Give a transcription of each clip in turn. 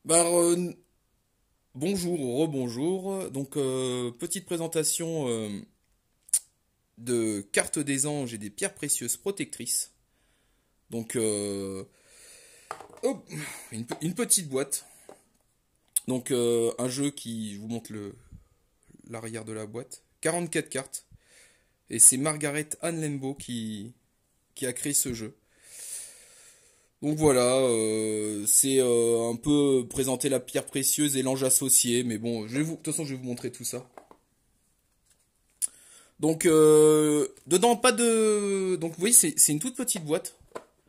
Bah, bonjour, rebonjour. Donc, petite présentation de cartes des anges et des pierres précieuses protectrices. Donc, hop, une petite boîte. Donc, un jeu qui, je vous montre l'arrière de la boîte. 44 cartes. Et c'est Margaret Ann Lembo qui a créé ce jeu. Donc voilà, c'est un peu présenter la pierre précieuse et l'ange associé, mais bon, de toute façon, je vais vous montrer tout ça. Donc, dedans, pas de... Donc, vous voyez, c'est une toute petite boîte.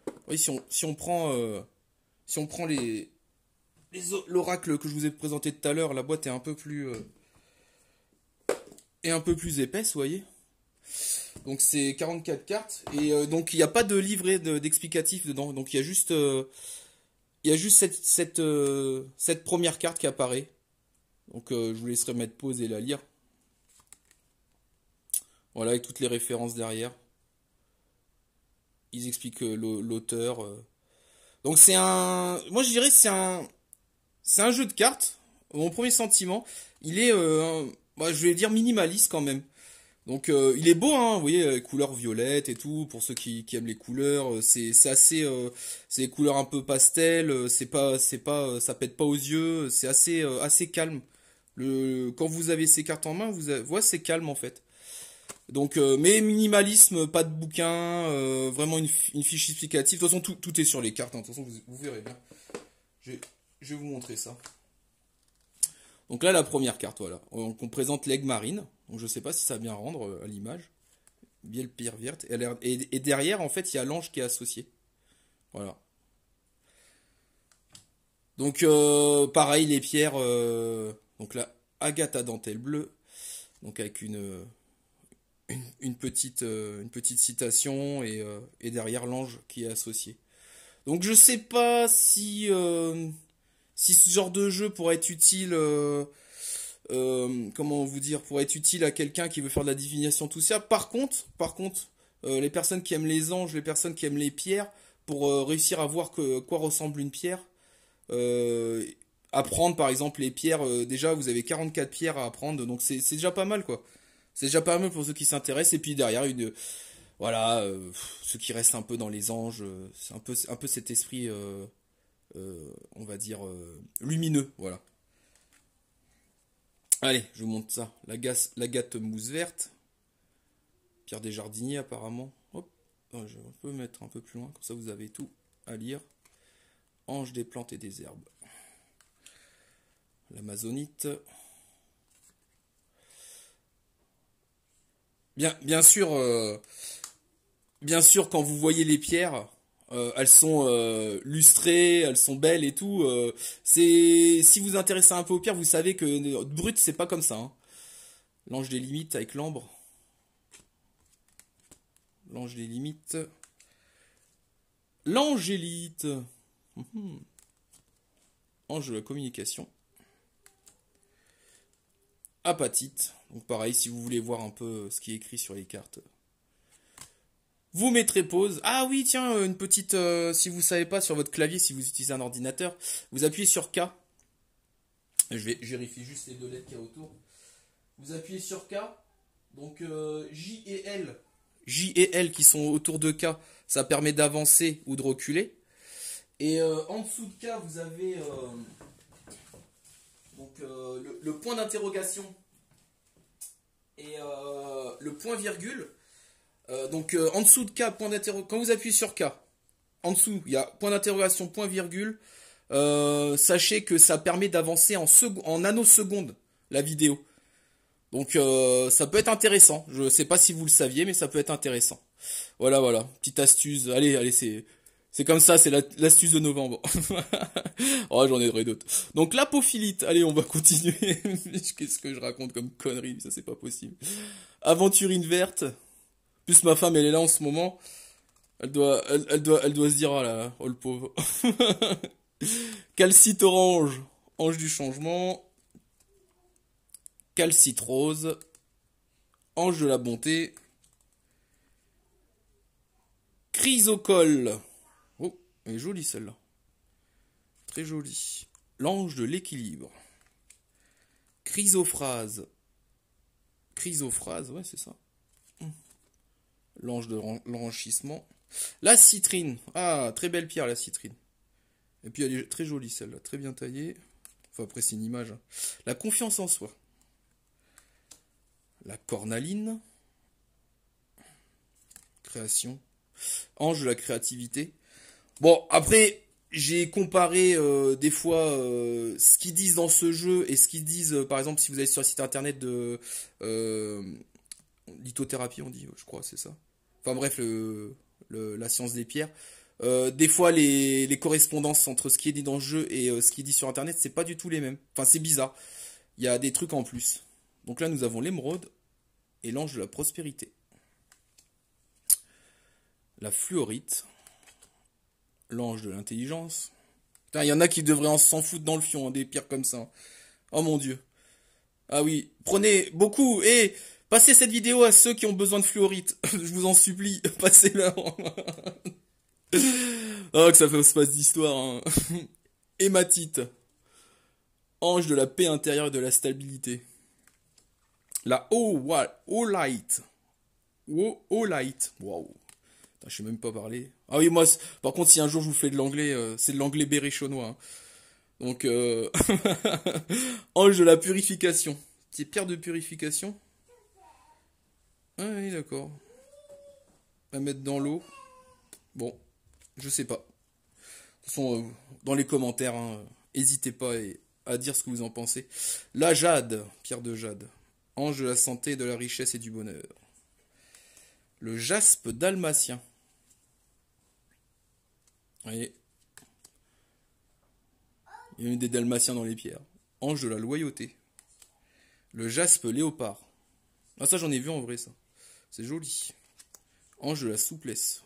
Vous voyez, si on prend l'oracle que je vous ai présenté tout à l'heure, la boîte est un peu plus épaisse, vous voyez. Donc, c'est 44 cartes. Et donc, il n'y a pas de livret d'explicatif dedans. Donc, il y a juste cette première carte qui apparaît. Donc, je vous laisserai mettre pause et la lire. Voilà, avec toutes les références derrière. Ils expliquent l'auteur. Donc moi je dirais que c'est un jeu de cartes. Mon premier sentiment, il est, bah, je vais dire minimaliste quand même. Donc il est beau, hein, vous voyez, couleurs violettes et tout. Pour ceux qui aiment les couleurs, c'est assez, c'est des couleurs un peu pastel. Ça pète pas aux yeux. C'est assez calme. Quand vous avez ces cartes en main, ouais, c'est calme en fait. Donc, mais minimalisme, pas de bouquin, vraiment une fiche explicative. De toute façon, tout est sur les cartes, hein. De toute façon, vous verrez bien. Je, je vais vous montrer ça. Donc là, la première carte, voilà. Donc, on présente l'aigle marine. Donc, je sais pas si ça va bien rendre à l'image. Bien le pierre verte. Et derrière, en fait, il y a l'ange qui est associé. Voilà. Donc, pareil, les pierres. Donc là, agate à dentelle bleue. Donc, avec une petite citation et derrière l'ange qui est associé. Donc je sais pas si ce genre de jeu pourrait être utile, comment vous dire, pourrait être utile à quelqu'un qui veut faire de la divination, tout ça. Par contre, les personnes qui aiment les anges, les personnes qui aiment les pierres, pour réussir à voir quoi ressemble une pierre, euh, apprendre par exemple les pierres, déjà vous avez 44 pierres à apprendre, donc c'est déjà pas mal quoi. C'est déjà pas mal pour ceux qui s'intéressent. Et puis derrière, voilà, ceux qui restent un peu dans les anges, c'est un peu cet esprit, on va dire, lumineux. Voilà. Allez, je vous montre ça. La gâte mousse verte. Pierre des jardiniers, apparemment. Hop. Je peux mettre un peu plus loin, comme ça vous avez tout à lire. Ange des plantes et des herbes. L'amazonite. Bien sûr. Bien sûr, quand vous voyez les pierres, elles sont lustrées, elles sont belles et tout. Si vous vous intéressez un peu aux pierres, vous savez que brut, c'est pas comme ça, hein. L'ange des limites avec l'ambre. L'ange des limites. L'angélite. Mhm. Ange de la communication. Apatite. Donc pareil, si vous voulez voir un peu ce qui est écrit sur les cartes. Vous mettrez pause. Ah oui, tiens, une petite. Si vous savez pas sur votre clavier, si vous utilisez un ordinateur, vous appuyez sur K. Je vérifie juste les deux lettres qu'il y a autour. Vous appuyez sur K. Donc J et L. J et L qui sont autour de K, ça permet d'avancer ou de reculer. Et en dessous de K, vous avez donc le point d'interrogation et le point virgule. Donc en dessous de K, point d'interrogation. Quand vous appuyez sur K, en dessous, il y a point d'interrogation, point virgule. Sachez que ça permet d'avancer en nanosecondes la vidéo. Donc ça peut être intéressant. Je sais pas si vous le saviez, mais ça peut être intéressant. Voilà, voilà, petite astuce. Allez, c'est comme ça, c'est l'astuce de novembre. Oh, j'en ai d'autres. Donc l'apophilite. Allez, on va continuer. Qu'est-ce que je raconte comme connerie? Ça, c'est pas possible. Aventurine verte. Plus ma femme, elle est là en ce moment. Elle doit se dire, oh là, oh le pauvre. Calcite orange, ange du changement. Calcite rose, ange de la bonté. Chrysocole. Oh, elle est jolie celle-là. Très jolie. L'ange de l'équilibre. Chrysophrase. Chrysophrase, ouais, c'est ça. L'ange de l'enrichissement. La citrine. Ah, très belle pierre, la citrine. Et puis elle est très jolie, celle-là. Très bien taillée. Enfin, après, c'est une image. Hein. La confiance en soi. La cornaline. Création. Ange de la créativité. Bon, après, j'ai comparé des fois ce qu'ils disent dans ce jeu et ce qu'ils disent, par exemple, si vous allez sur le site internet de lithothérapie, on dit, je crois, c'est ça. Enfin bref, la science des pierres. Des fois, les correspondances entre ce qui est dit dans le jeu et ce qui est dit sur internet, c'est pas du tout les mêmes. Enfin, c'est bizarre. Il y a des trucs en plus. Donc là, nous avons l'émeraude et l'ange de la prospérité. La fluorite. L'ange de l'intelligence. Putain, il y en a qui devraient s'en foutre dans le fion, hein, des pierres comme ça. Oh mon Dieu. Ah oui, prenez beaucoup et passez cette vidéo à ceux qui ont besoin de fluorite. Je vous en supplie, passez-la. Oh, que ça fait passe d'histoire. Hein. Hématite. Ange de la paix intérieure et de la stabilité. La Oolite. Oolite. Waouh. Je sais même pas parler. Ah oui, moi, par contre, si un jour je vous fais de l'anglais, c'est de l'anglais berrichonnois. Hein. Donc, ange de la purification. C'est pierre de purification. Ah oui, d'accord. À mettre dans l'eau. Bon, je sais pas. De toute façon, dans les commentaires, hein, n'hésitez pas à dire ce que vous en pensez. La jade, pierre de jade. Ange de la santé, de la richesse et du bonheur. Le jaspe dalmatien. Vous voyez, il y a eu des dalmatiens dans les pierres. Ange de la loyauté. Le jaspe léopard. Ah ça j'en ai vu en vrai ça. C'est joli. Ange de la souplesse.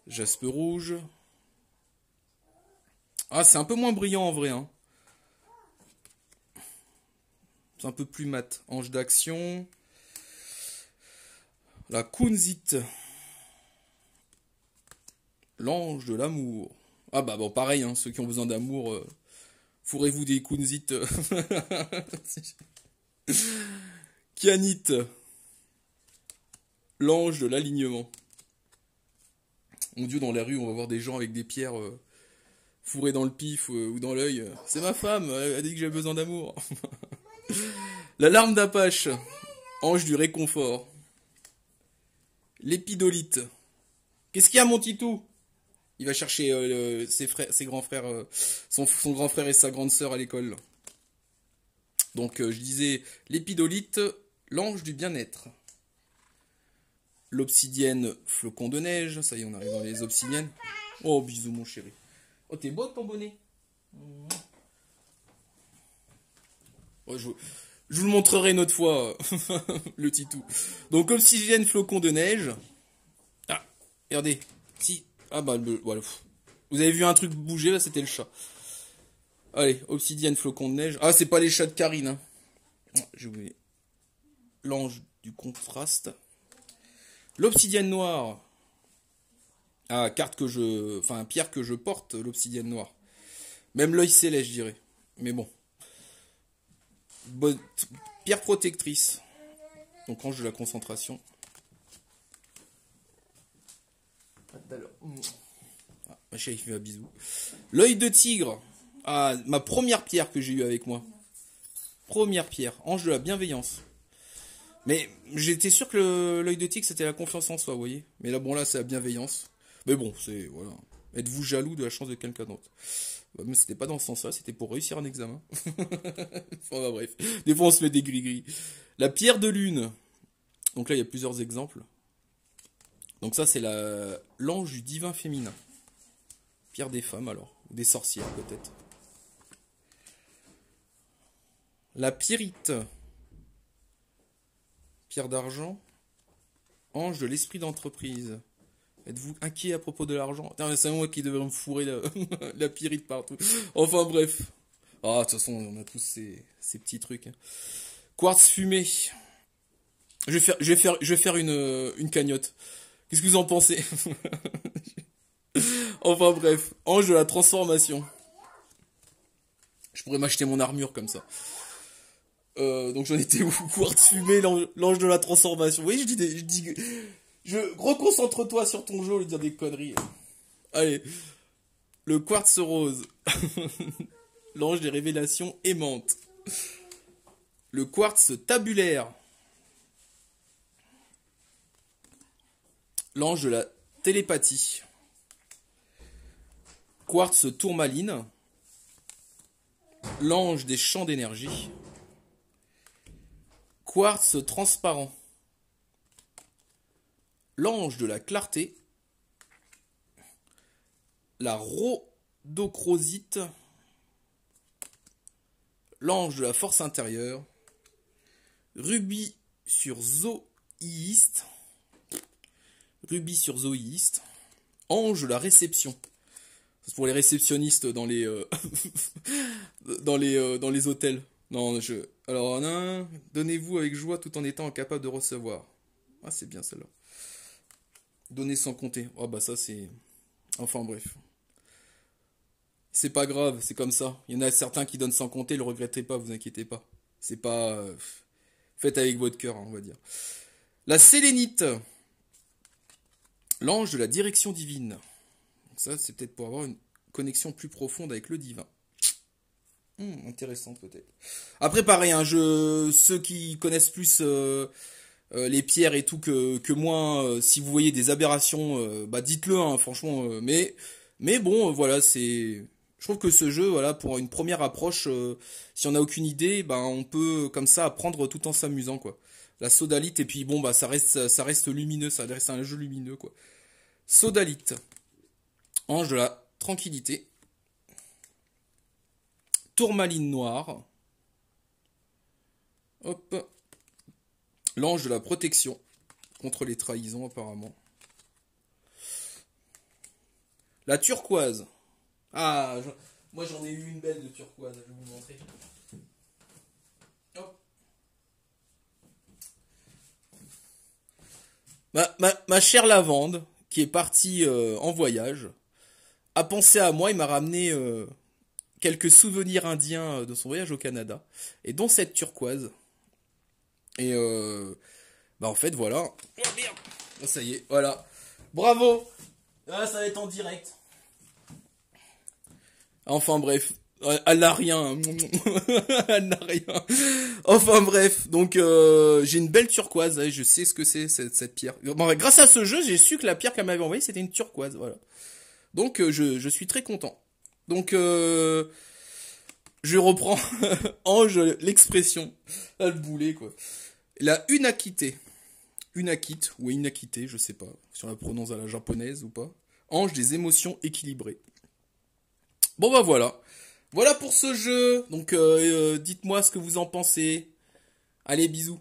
Jaspe rouge. Ah c'est un peu moins brillant en vrai. Hein. C'est un peu plus mat. Ange d'action. La kunzite. L'ange de l'amour. Ah bah bon, pareil, hein, ceux qui ont besoin d'amour, fourrez-vous des kunzit. Kianite. L'ange de l'alignement. Mon Dieu, dans la rue, on va voir des gens avec des pierres fourrées dans le pif ou dans l'œil. C'est ma femme, elle a dit que j'ai besoin d'amour. La larme d'Apache. Ange du réconfort. L'épidolite. Qu'est-ce qu'il y a, mon titou? Il va chercher ses grands frères, son grand frère et sa grande sœur à l'école. Donc je disais l'épidolite, l'ange du bien-être. L'obsidienne, flocon de neige. Ça y est, on arrive dans les obsidiennes. Oh, bisous mon chéri. Oh, t'es beau ton bonnet. Oh, je vous le montrerai une autre fois, le titou. Donc obsidienne, flocon de neige. Ah, regardez. Si. Ah bah, voilà. Vous avez vu un truc bouger, là, c'était le chat. Allez, obsidienne, flocon de neige. Ah, c'est pas les chats de Karine. Hein. J'ai oublié. L'ange du contraste. L'obsidienne noire. Ah, pierre que je porte, l'obsidienne noire. Même l'œil céleste, je dirais. Mais bon. Pierre protectrice. Donc, ange de la concentration. Ah, ma chérie fait un bisou. L'œil de tigre. Ah, ma première pierre que j'ai eue avec moi. Première pierre. Ange de la bienveillance. Mais j'étais sûr que l'œil de tigre, c'était la confiance en soi, vous voyez. Mais là, bon, là, c'est la bienveillance. Mais bon, c'est, voilà. Êtes-vous jaloux de la chance de quelqu'un d'autre? Bah, mais c'était pas dans ce sens-là, c'était pour réussir un examen. Enfin, bah, bref. Des fois, on se met des gris-gris. La pierre de lune. Donc là, il y a plusieurs exemples. Donc ça, c'est l'ange du divin féminin. Pierre des femmes, alors. Ou des sorcières, peut-être. La pyrite. Pierre d'argent. Ange de l'esprit d'entreprise. Êtes-vous inquiet à propos de l'argent? C'est moi qui devrais me fourrer la pyrite partout. Enfin bref. Ah, de toute façon, on a tous ces petits trucs. Hein. Quartz fumé. Je vais faire une cagnotte. Qu'est-ce que vous en pensez? Enfin bref. Ange de la transformation. Je pourrais m'acheter mon armure comme ça. Donc j'en étais où? Quartz fumé, l'ange de la transformation. Oui, reconcentre-toi sur ton jeu au lieu de dire des conneries. Allez. Le quartz rose. L'ange des révélations aimantes. Le quartz tabulaire. L'ange de la télépathie. Quartz tourmaline. L'ange des champs d'énergie. Quartz transparent. L'ange de la clarté. La rhodochrosite. L'ange de la force intérieure. Rubis sur zoïste. Rubis sur zoïste. Ange de la réception. C'est pour les réceptionnistes dans les dans les hôtels. Non, alors donnez-vous avec joie tout en étant incapable de recevoir. Ah, c'est bien celle-là. Donner sans compter. Oh bah ça c'est enfin bref. C'est pas grave, c'est comme ça. Il y en a certains qui donnent sans compter, le regrettez pas, vous inquiétez pas. C'est pas faites avec votre cœur, hein, on va dire. La sélénite. L'ange de la direction divine. Donc ça, c'est peut-être pour avoir une connexion plus profonde avec le divin. Intéressant peut-être. Après pareil, hein, ceux qui connaissent plus les pierres et tout que moi, si vous voyez des aberrations, bah dites-le, hein, franchement. Mais bon, voilà, je trouve que ce jeu, voilà, pour une première approche, si on n'a aucune idée, bah on peut comme ça apprendre tout en s'amusant, quoi. La sodalite et puis bon bah ça reste lumineux, ça reste un jeu lumineux, quoi. Sodalite, ange de la tranquillité. Tourmaline noire. Hop. L'ange de la protection contre les trahisons apparemment. La turquoise. Ah, moi j'en ai eu une belle de turquoise, je vais vous montrer. Hop. Ma chère lavande, qui est partie en voyage, a pensé à moi et m'a ramené quelques souvenirs indiens de son voyage au Canada, et dont cette turquoise. Et bah en fait voilà. Oh merde. Oh, ça y est, voilà. Bravo. Ah, ça va être en direct. Enfin bref, elle n'a rien. Elle n'a rien. Enfin bref, donc j'ai une belle turquoise, je sais ce que c'est cette pierre. Bon, grâce à ce jeu, j'ai su que la pierre qu'elle m'avait envoyée, c'était une turquoise, voilà. Donc je suis très content. Donc je reprends Ange l'expression. Ah, le boulet quoi. La unakité. Unakite ou inakité, je sais pas si on la prononce à la japonaise ou pas. Ange des émotions équilibrées. Bon bah voilà. Voilà pour ce jeu. Donc dites-moi ce que vous en pensez. Allez, bisous.